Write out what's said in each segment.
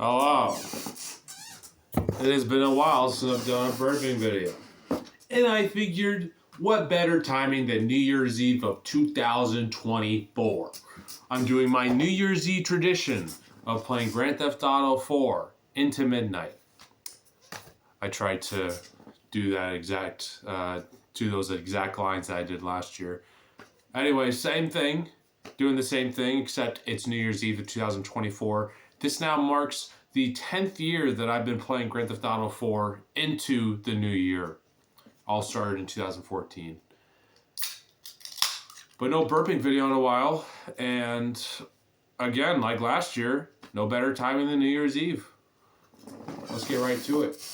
Hello. It has been a while since I've done a burping video. And I figured, what better timing than New Year's Eve of 2024? I'm doing my New Year's Eve tradition of playing Grand Theft Auto 4 into midnight. I tried to do that do those exact lines that I did last year. Anyway, same thing. Doing the same thing, except it's New Year's Eve of 2024. This now marks the 10th year that I've been playing Grand Theft Auto 4 into the new year. All started in 2014. But no burping video in a while. And again, like last year, no better timing than New Year's Eve. Let's get right to it.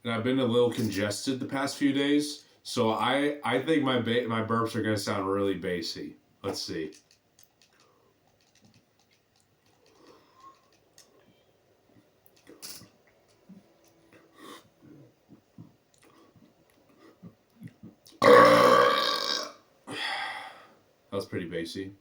And I've been a little congested the past few days. So I think my burps are going to sound really bassy. Let's see. That was pretty bassy.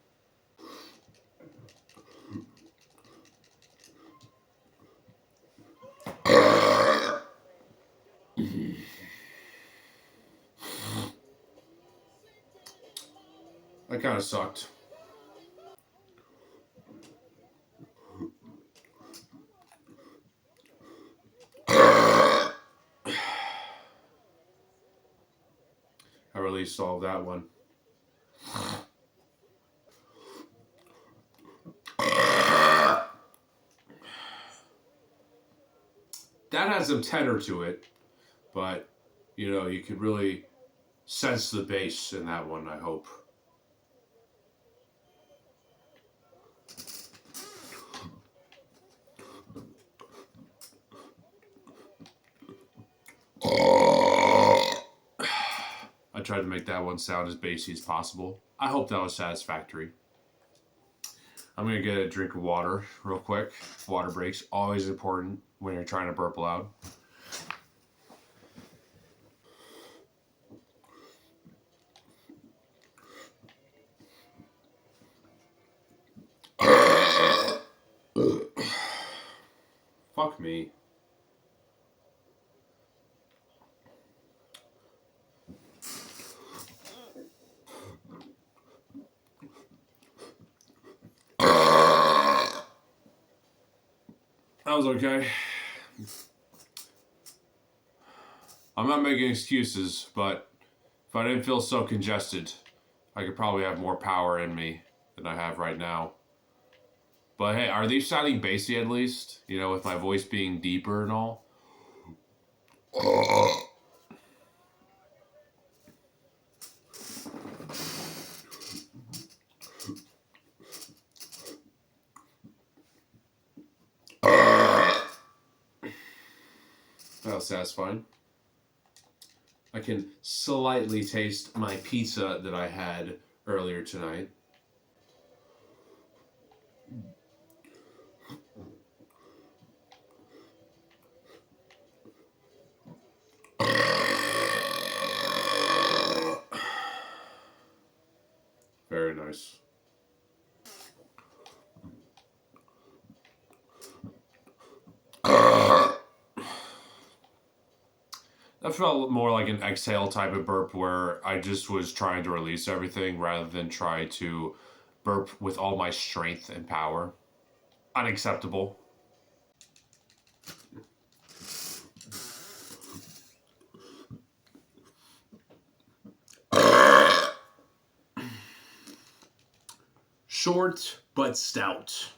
That kind of sucked. I released all of that one. That has some tenor to it, but you know, you could really sense the bass in that one, I hope. I tried to make that one sound as bassy as possible. I hope that was satisfactory. I'm going to get a drink of water real quick. Water breaks, always important when you're trying to burp loud. Fuck me. That was okay. I'm not making excuses, but if I didn't feel so congested, I could probably have more power in me than I have right now. But hey, are these sounding bassy at least? You know, with my voice being deeper and all? That was satisfying. I can slightly taste my pizza that I had earlier tonight. Very nice. That felt more like an exhale type of burp where I just was trying to release everything rather than try to burp with all my strength and power. Unacceptable. Short but stout.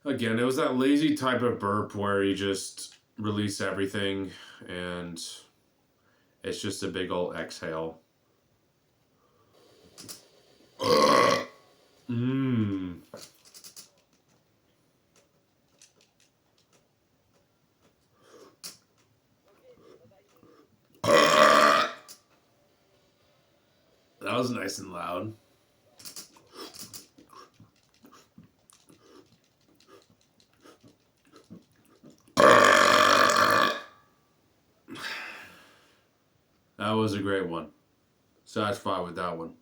Again, it was that lazy type of burp where you just release everything and it's just a big old exhale. Mmm. That was nice and loud. That was a great one. Satisfied with that one.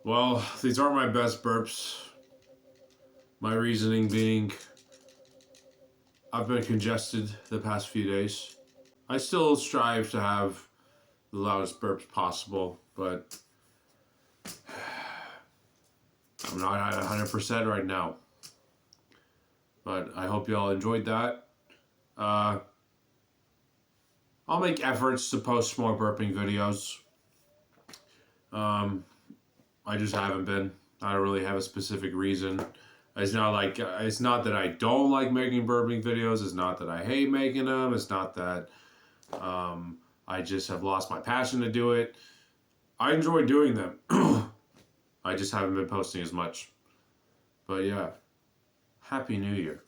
Well, these aren't my best burps. My reasoning being I've been congested the past few days. I still strive to have the loudest burps possible, but I'm not at 100% right now. But I hope y'all enjoyed that. I'll make efforts to post more burping videos. I just haven't been. I don't really have a specific reason. It's not that I don't like making burping videos. It's not that I hate making them. It's not that I just have lost my passion to do it. I enjoy doing them. I just haven't been posting as much. But yeah, Happy New Year.